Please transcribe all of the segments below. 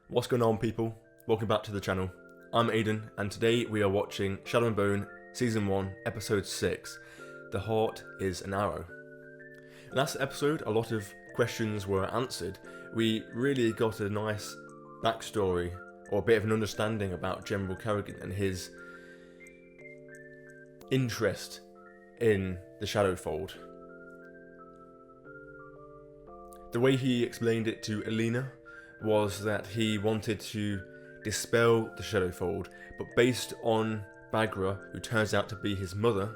What's going on, people? Welcome back to the channel. I'm Aiden, and today we are watching Shadow and Bone Season 1, Episode 6, The Heart is an Arrow. In last episode, a lot of questions were answered. We really got a nice backstory, or a bit of an understanding about General Kerrigan and his interest in the Shadowfold. The way he explained it to Alina was that he wanted to dispel the Shadowfold, but based on Baghra, who turns out to be his mother,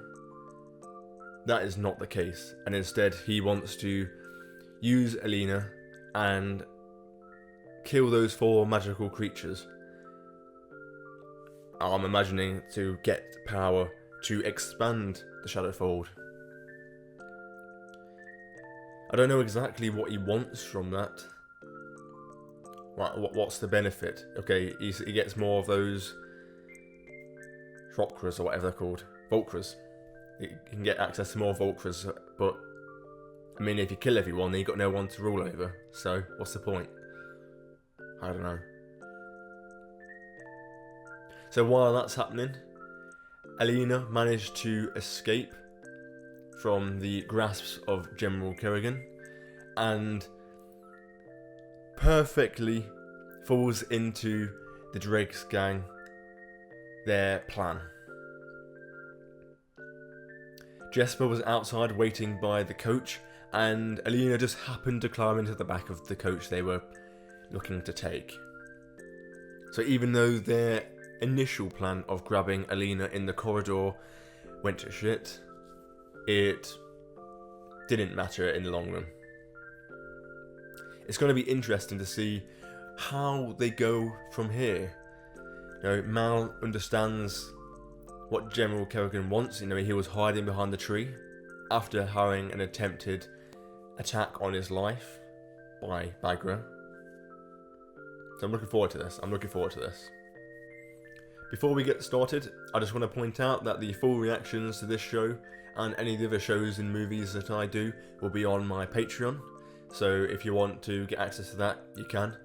that is not the case, and instead he wants to use Alina and kill those 4 magical creatures. I'm imagining to get power to expand the Shadowfold. I don't know exactly what he wants from that. What's the benefit? Okay, he gets more of those chakras or whatever they're called. Volcras. He can get access to more Volcras, but I mean, if you kill everyone, then you've got no one to rule over. So, what's the point? I don't know. So while that's happening, Alina managed to escape from the grasps of General Kerrigan and perfectly falls into the Dregs gang, their plan. Jesper was outside waiting by the coach, and Alina just happened to climb into the back of the coach they were looking to take. So even though their initial plan of grabbing Alina in the corridor went to shit, it didn't matter in the long run. It's going to be interesting to see how they go from here. You know, Mal understands what General Kerrigan wants. You know, he was hiding behind the tree after having an attempted attack on his life by Baghra. So I'm looking forward to this. Before we get started, I just want to point out that the full reactions to this show and any of the other shows and movies that I do will be on my Patreon. So if you want to get access to that, you can.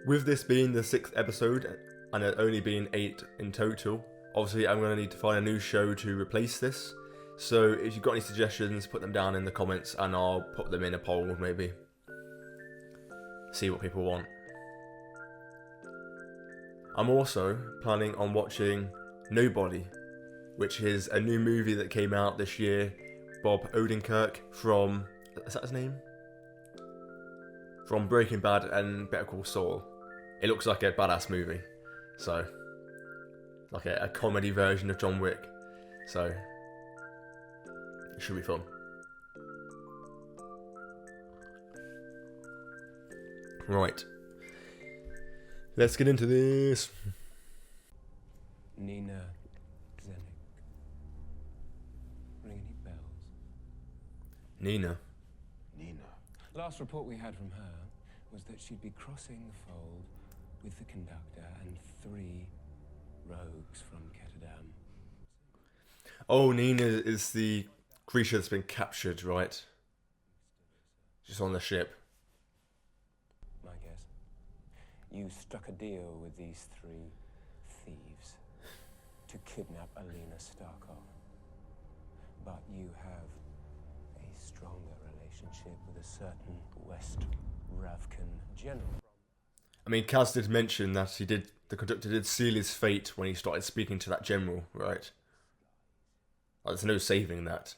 With this being the 6th episode, and it only being 8 in total, obviously I'm going to need to find a new show to replace this. So if you've got any suggestions, put them down in the comments and I'll put them in a poll maybe. See what people want. I'm also planning on watching Nobody, which is a new movie that came out this year. Bob Odenkirk from... is that his name? From Breaking Bad and Better Call Saul. It looks like a badass movie. So, like a comedy version of John Wick. So, it should be fun. Right. Let's get into this. Nina Zenik. Ring any bells? Nina. Last report we had from her was that she'd be crossing the fold with the conductor and 3 rogues from Ketterdam. Oh, Nina is the creature that's been captured, right? She's on the ship. My guess. You struck a deal with these 3 thieves to kidnap Alina Starkov. But you have a stronger relationship with a certain West Ravkan general. I mean, Kaz did mention that the conductor did seal his fate when he started speaking to that general, right? Like, there's no saving that.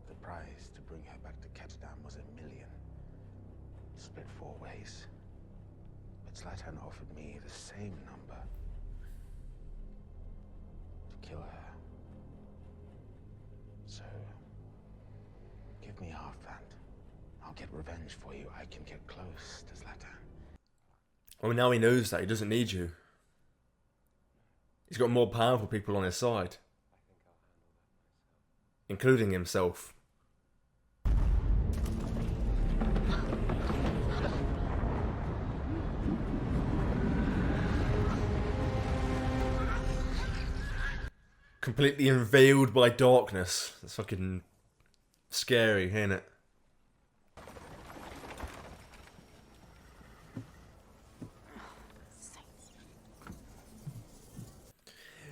The prize to bring her back to Ketterdam was $1 million, split 4 ways. But Zlatan offered me the same number to kill her. So, give me half that. I'll get revenge for you. I can get close to Zlatan. Well, now he knows that he doesn't need you. He's got more powerful people on his side, including himself. Completely unveiled by darkness. That's fucking scary, ain't it?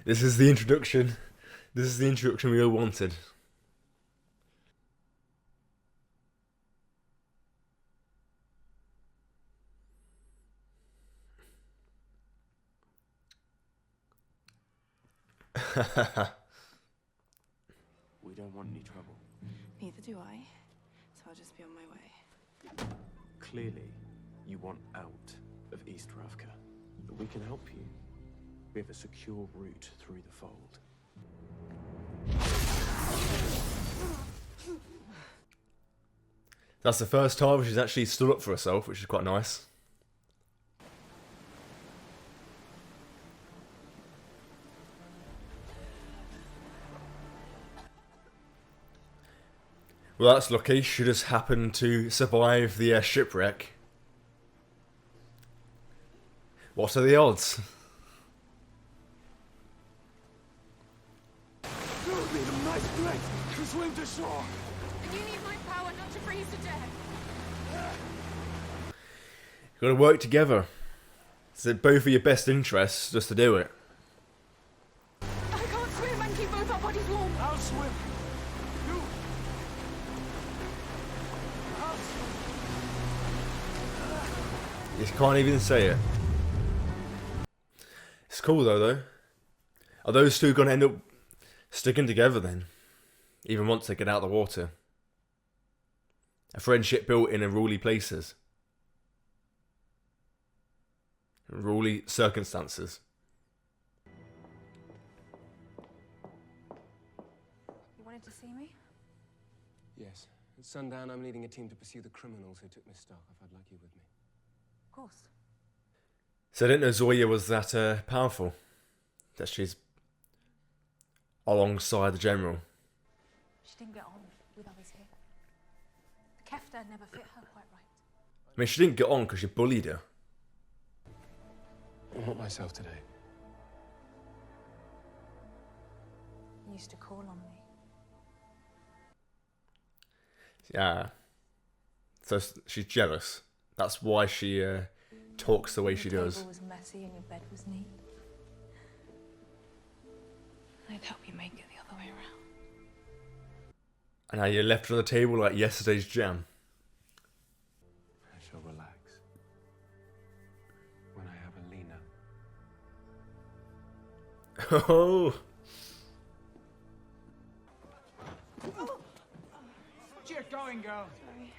This is the introduction. This is the introduction we all wanted. We don't want any trouble. Neither do I, so I'll just be on my way. Clearly, you want out of East Ravka. But we can help you. We have a secure route through the fold. That's the first time she's actually stood up for herself, which is quite nice. Well, that's lucky. She just happened to survive the shipwreck. What are the odds? You need a nice place to swim to shore. And you need my power not to freeze to death. You've got to work together. It's in both of your best interests just to do it. I can't swim and keep both our bodies warm. I'll swim. You. You can't even say it. It's cool though. Are those two going to end up sticking together then? Even once they get out of the water? A friendship built in unruly places. Unruly circumstances. You wanted to see me? Yes. At sundown, I'm leading a team to pursue the criminals who took Miss Stark. I'd like you with me. Of course. So I didn't know Zoya was that powerful. That she's alongside the general. She didn't get on with others here. The kefta never fit her quite right. I mean, she didn't get on because you bullied her. I'm not myself today. You used to call on me. Yeah. So she's jealous. That's why she talks the way she does. Your table was messy and your bed was neat. I'd help you make it the other way around. And how you left it on the table like yesterday's jam. I shall relax. When I have Alina. Oh! Get going, girl. Sorry.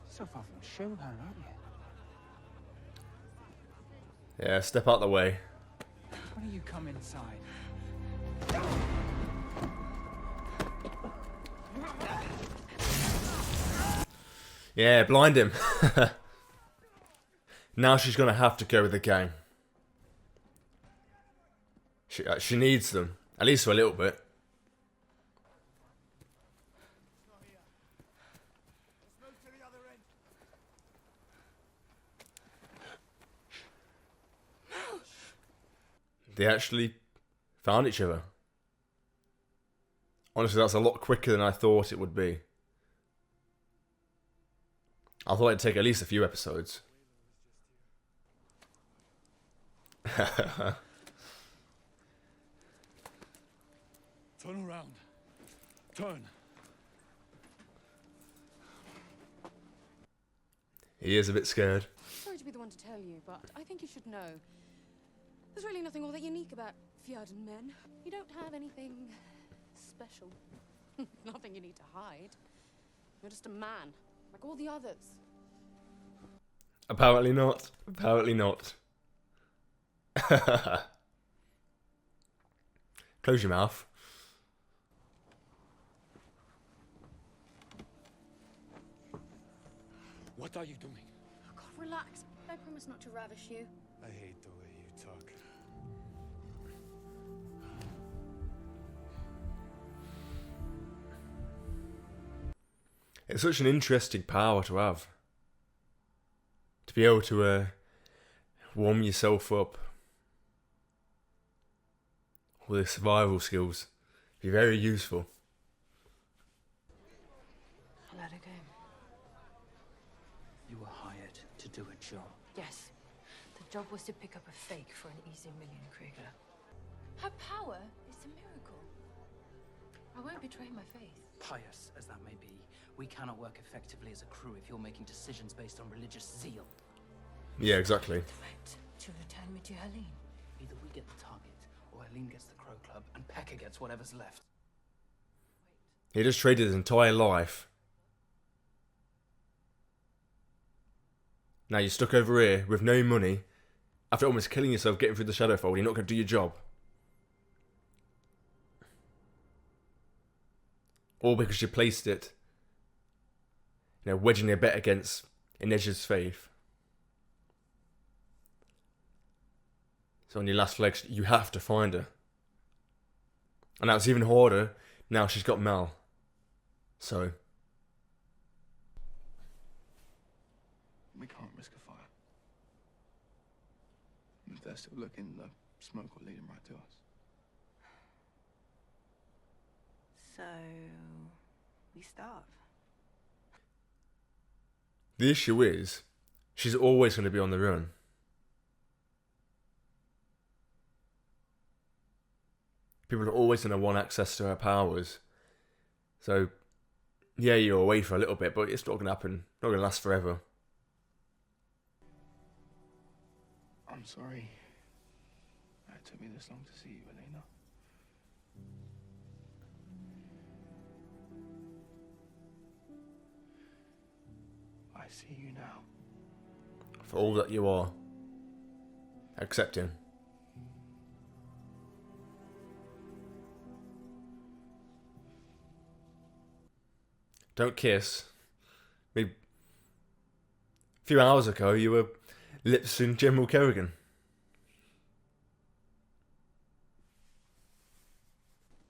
So far from Shohan, aren't you? Yeah, step out the way. Why don't you come inside? Yeah, blind him. Now she's gonna have to go with the gang. She needs them, at least for a little bit. They actually found each other. Honestly, that's a lot quicker than I thought it would be. I thought it'd take at least a few episodes. Turn around. Turn. He is a bit scared. Sorry to be the one to tell you, but I think you should know. There's really nothing all that unique about Fjerdan men. You don't have anything special. Nothing you need to hide. You're just a man, like all the others. Apparently not. Apparently not. Close your mouth. What are you doing? Oh God, relax. I promise not to ravish you. I hate the way you talk. It's such an interesting power to have. To be able to warm yourself up. All the survival skills. Be very useful. I let her go. You were hired to do a job. Yes. The job was to pick up a fake for an easy million, Krieger. Her power is a miracle. I won't betray my faith. Pious as that may be, we cannot work effectively as a crew if you're making decisions based on religious zeal. Yeah, exactly. Threat to return me to Helene. Either we get the target, or Helene gets the Crow Club, and Pekka gets whatever's left. He just traded his entire life. Now you're stuck over here with no money. After almost killing yourself getting through the Shadowfold, you're not going to do your job. All because you placed it, you know, wedging your bet against Inej's faith. So on your last legs, you have to find her. And now it's even harder, now she's got Mal. So... we can't risk a fire. If they're still looking, the smoke will lead them right to us. So, we starve. The issue is, she's always going to be on the run. People are always going to want access to her powers. So, yeah, you're away for a little bit, but it's not going to happen. Not going to last forever. I'm sorry it took me this long to see you, Alina. I see you now. For all that you are. Accept him. Don't kiss. I mean, a few hours ago, you were lip-syncing General Kerrigan.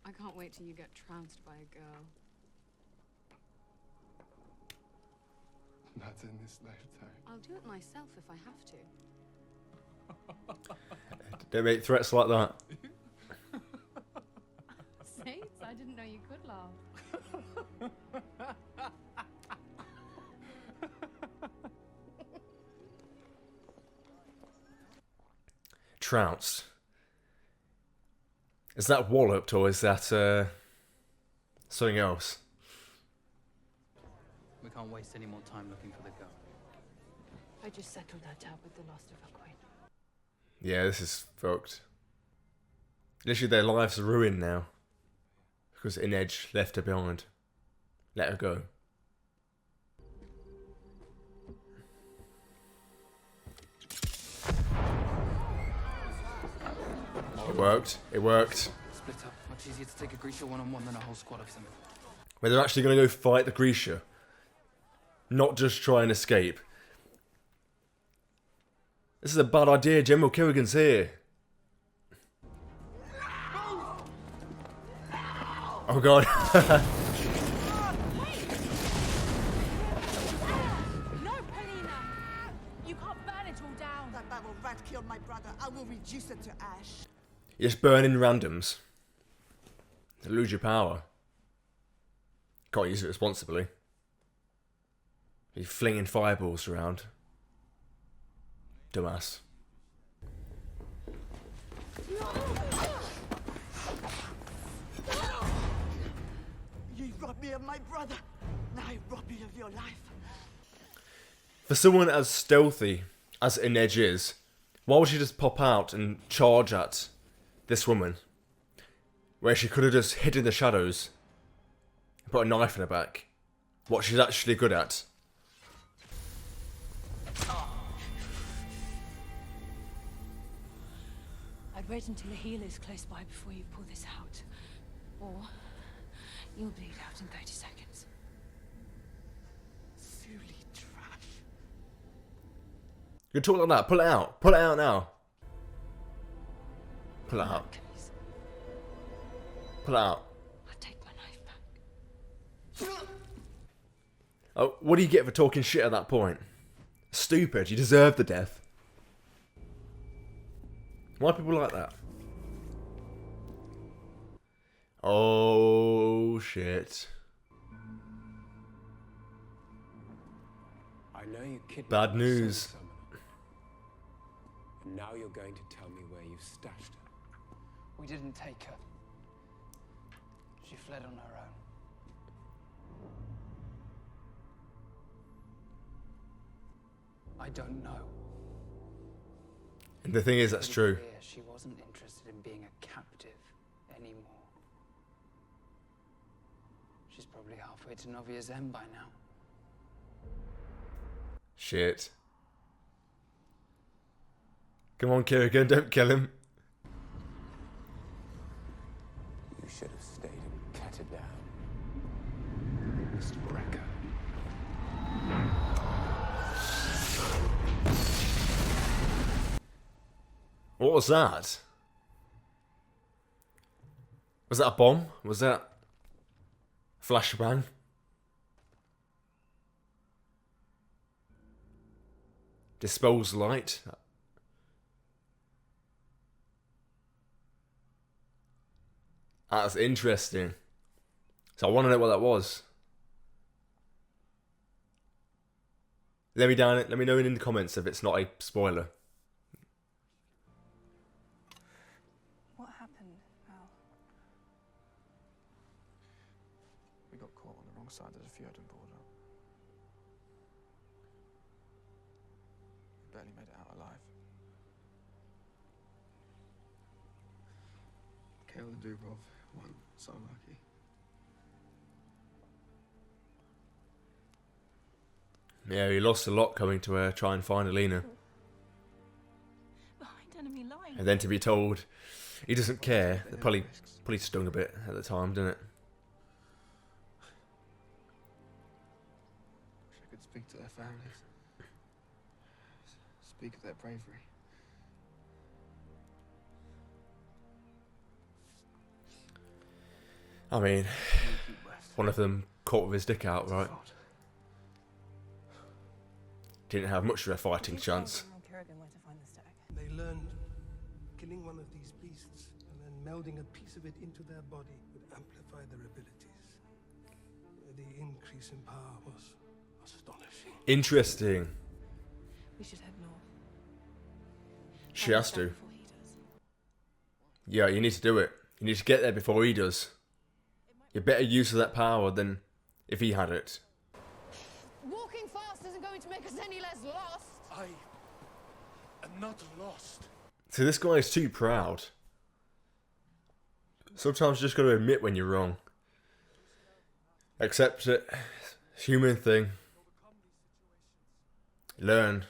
I can't wait till you get trounced by a girl. Not in this lifetime. I'll do it myself if I have to. Don't make threats like that. Saints, I didn't know you could laugh. Trounced. Is that walloped or is that something else? We can't waste any more time looking for the girl. I just settled that out with the loss of her queen. Yeah, this is fucked. Literally their lives are ruined now. Because Inej left her behind. Let her go. It worked. It worked. Split up. Much easier to take a Grisha one-on-one than a whole squad of them. Where they're actually going to go fight the Grisha. Not just try and escape. This is a bad idea. General Kerrigan's here. Oh god. No, Polina! You can't burn it all down. That babble rat killed my brother. I will reduce it to ash. You're just burning randoms. To lose your power. Can't use it responsibly. You're flinging fireballs around. Dumbass. You robbed me of my brother. Now I rob you of your life. For someone as stealthy as Inej is, why would she just pop out and charge at this woman? Where she could have just hid in the shadows and put a knife in her back. What she's actually good at. I'd wait until a healer's close by before you pull this out. Or you'll bleed out in 30 seconds. Silly trash. You can talk like that. Pull it out. Pull it out now. Pull it out. Please, Pull it out. I'll take my knife back. Oh, what do you get for talking shit at that point? Stupid. You deserve the death. Why are people like that? Oh, shit. I know you kidnapped Bad the news. Soul Summoner. And now you're going to tell me where you stashed her. We didn't take her. She fled on her own. I don't know. And the thing is, that's Pretty true. clear she wasn't interested in being a captive anymore. She's probably halfway to Novia's End by now. Shit. Come on, Kerrigan, don't kill him. You should have stayed and cut it down. Mr. Brecker. What was that? Was that a bomb? Was that a flashbang? Dispels light? That's interesting. So I want to know what that was. Let me know in the comments if it's not a spoiler. What happened, Mal? We got caught on the wrong side of the Fjordan border. We barely made it out alive. Kale and Dubov weren't so lucky. Yeah, he lost a lot coming to try and find Alina. Behind enemy lines. And then to be told he doesn't care, it probably stung a bit at the time, didn't it? Wish I could speak to their families. Speak of their bravery. I mean, one of them caught with his dick out, right? Didn't have much of a fighting chance. Kerrigan where to find the stag. They learned killing one of these beasts and then melding a piece of it into their body would amplify their abilities. The increase in power was astonishing. Interesting. We should head north. She has to. Yeah, you need to do it. You need to get there before he does. You're better use of that power than if he had it. Walking fast isn't going to make us any less lost. I am not lost. See, this guy is too proud. Sometimes you just got to admit when you're wrong. Accept it. It's a human thing. Learn.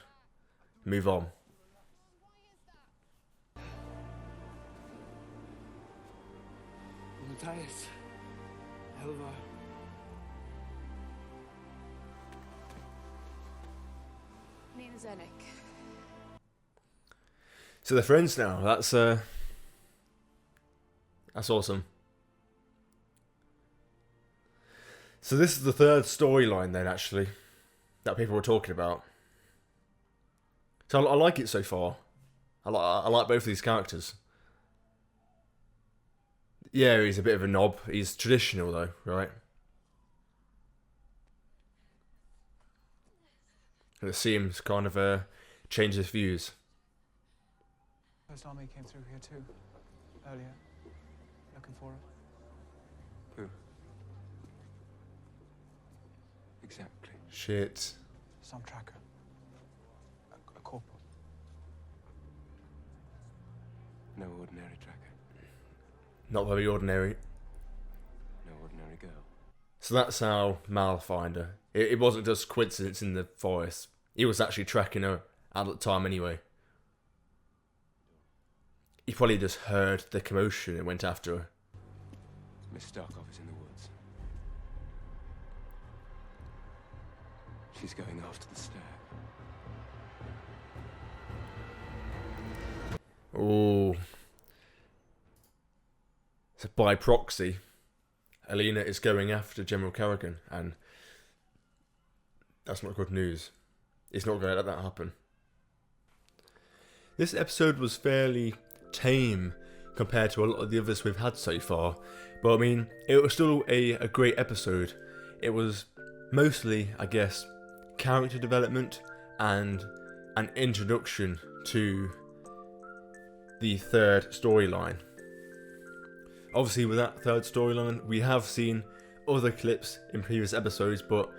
Move on. Matthias. Helva. Nina Zenik. So they're friends now. That's awesome. So this is the third storyline then, actually, that people were talking about. So I like it so far. I like both of these characters. Yeah, he's a bit of a knob. He's traditional though, right? And it seems kind of change his views. First Army came through here too, earlier, looking for it. Who? Exactly. Shit. Some tracker. A corporal. No ordinary tracker. Not very ordinary. No ordinary girl. So that's how Mal found her. It wasn't just coincidence in the forest. He was actually tracking her at the time anyway. He probably just heard the commotion and went after her. Miss Starkov is in the woods. She's going after the stag. Oh. So by proxy, Alina is going after General Kerrigan, and that's not good news. It's not going to let that happen. This episode was fairly tame compared to a lot of the others we've had so far, but I mean, it was still a great episode. It was mostly, I guess, character development and an introduction to the third storyline. Obviously, with that third storyline, we have seen other clips in previous episodes, but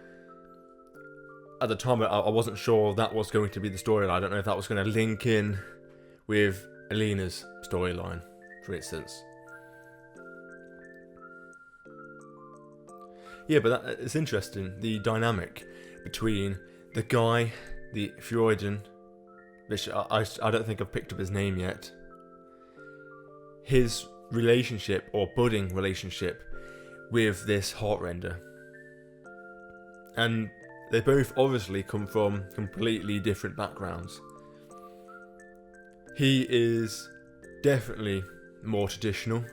at the time I wasn't sure that was going to be the storyline. I don't know if that was going to link in with Alina's storyline, for instance. Yeah, but it's interesting, the dynamic between the guy, the Freudian, which I don't think I've picked up his name yet, his relationship, or budding relationship, with this Heartrender. And they both obviously come from completely different backgrounds. He is definitely more traditional,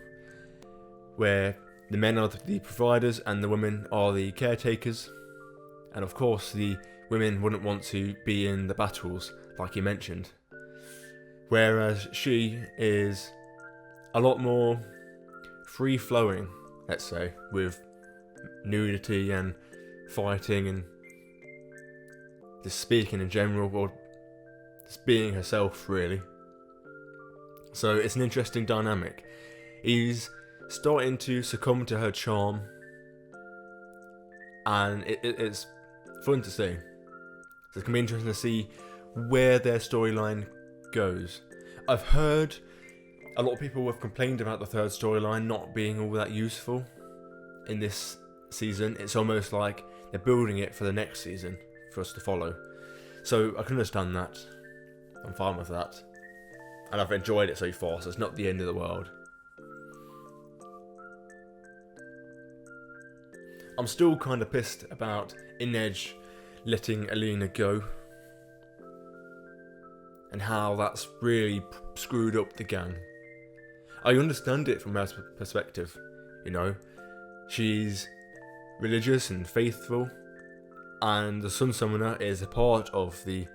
where the men are the providers and the women are the caretakers. And of course, the women wouldn't want to be in the battles, like you mentioned. Whereas she is a lot more free-flowing, let's say, with nudity and fighting and just speaking in general, or just being herself, really. So it's an interesting dynamic. He's starting to succumb to her charm, and it's fun to see. So it's going to be interesting to see where their storyline goes. I've heard a lot of people have complained about the third storyline not being all that useful in this season. It's almost like they're building it for the next season for us to follow. So I can understand that. I'm fine with that. And I've enjoyed it so far, so it's not the end of the world. I'm still kind of pissed about Inej letting Alina go, and how that's really screwed up the gang. I understand it from her perspective, you know. She's religious and faithful, and the Sun Summoner is a part of the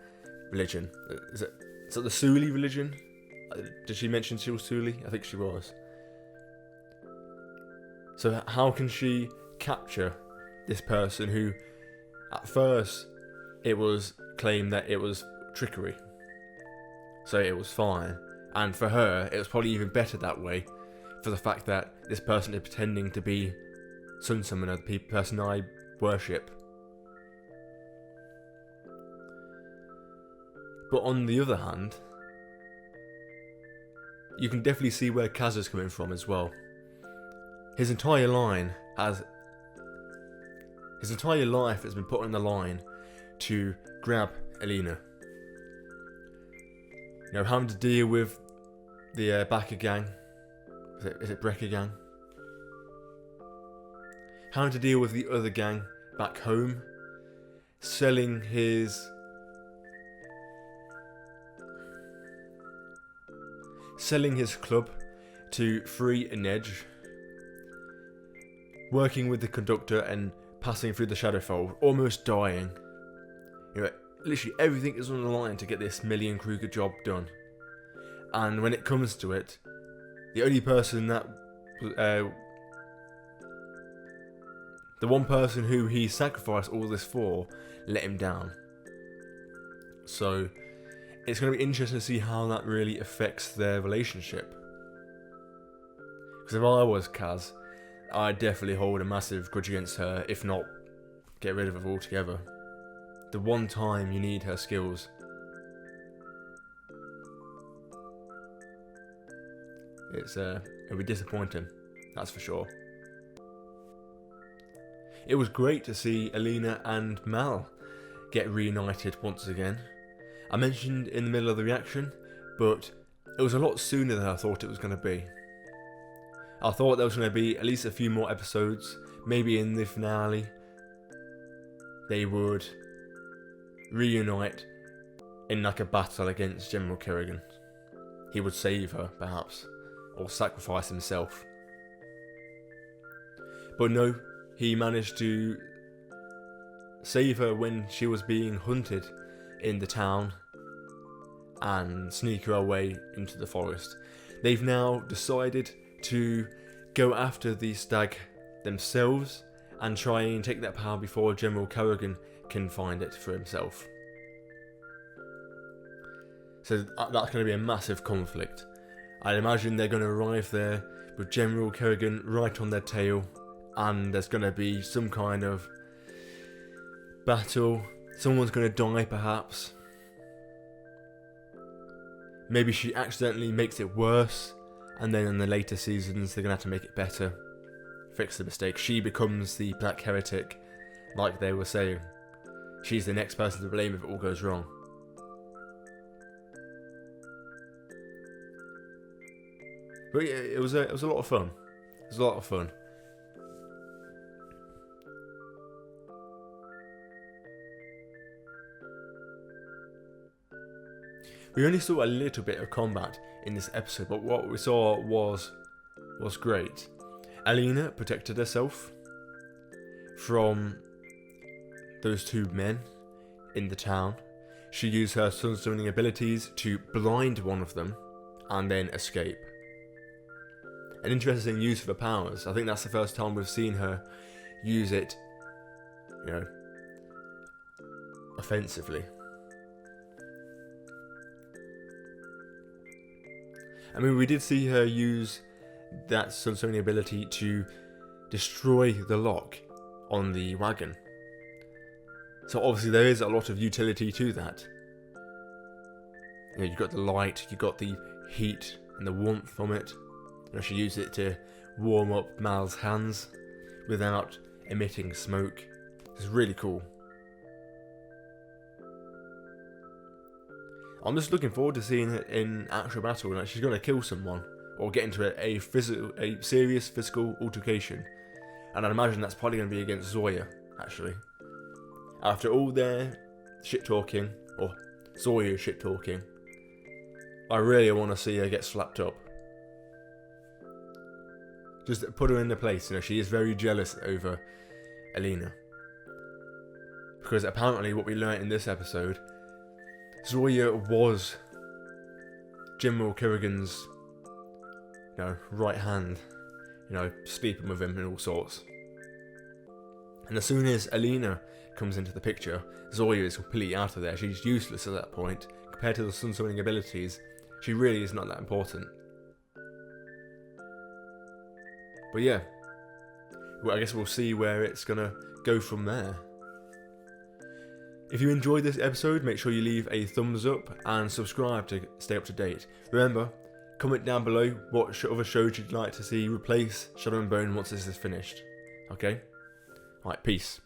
religion. Is it the Suli religion? Did she mention she was Suli? I think she was. So how can she capture this person who, at first, it was claimed that it was trickery, so it was fine, and for her it was probably even better that way, for the fact that this person is pretending to be Sun Summoner, the person I worship. But on the other hand, you can definitely see where Kaz is coming from as well. His entire life has been put on the line to grab Alina. You know, having to deal with the Backer gang. Is it Brecker gang? Having to deal with the other gang back home. Selling his club to free Inej. Working with the conductor and passing through the Shadowfold, almost dying. You know, literally everything is on the line to get this Million Kruger job done. And when it comes to it, the only person that... the one person who he sacrificed all this for let him down. So it's going to be interesting to see how that really affects their relationship. Because if I was Kaz, I'd definitely hold a massive grudge against her, if not get rid of her altogether. The one time you need her skills. It'll be disappointing, that's for sure. It was great to see Alina and Mal get reunited once again. I mentioned in the middle of the reaction, but it was a lot sooner than I thought it was going to be. I thought there was going to be at least a few more episodes, maybe in the finale. They would reunite in like a battle against General Kerrigan. He would save her, perhaps, or sacrifice himself. But no, he managed to save her when she was being hunted in the town and sneak her away into the forest. They've now decided to go after the stag themselves and try and take that power before General Kerrigan can find it for himself. So that's going to be a massive conflict. I'd imagine they're going to arrive there with General Kerrigan right on their tail, and there's going to be some kind of battle. Someone's going to die, perhaps. Maybe she accidentally makes it worse, and then in the later seasons they're going to have to make it better, fix the mistake. She becomes the Black Heretic, like they were saying. She's the next person to blame if it all goes wrong. But yeah, it was a lot of fun. It was a lot of fun. We only saw a little bit of combat in this episode, but what we saw was great. Alina protected herself from those two men in the town. She used her sun-summoning abilities to blind one of them and then escape. An interesting use of her powers. I think that's the first time we've seen her use it, offensively. I mean, we did see her use that sun-summoning ability to destroy the lock on the wagon. So obviously there is a lot of utility to that. You've got the light, you've got the heat and the warmth from it. She used it to warm up Mal's hands without emitting smoke. It's really cool. I'm just looking forward to seeing it in actual battle. Like, she's going to kill someone or get into a serious physical altercation. And I'd imagine that's probably going to be against Zoya, actually. After all their shit talking, or Zoya's shit talking, I really want to see her get slapped up. Just put her in the place. She is very jealous over Alina. Because apparently what we learnt in this episode, Zoya was General Kerrigan's right hand, sleeping with him and all sorts. And as soon as Alina comes into the picture, Zoya is completely out of there. She's useless at that point. Compared to the sun-summoning abilities, she really is not that important. But yeah, I guess we'll see where it's going to go from there. If you enjoyed this episode, make sure you leave a thumbs up and subscribe to stay up to date. Remember, comment down below what other shows you'd like to see replace Shadow and Bone once this is finished. Okay? Alright, peace.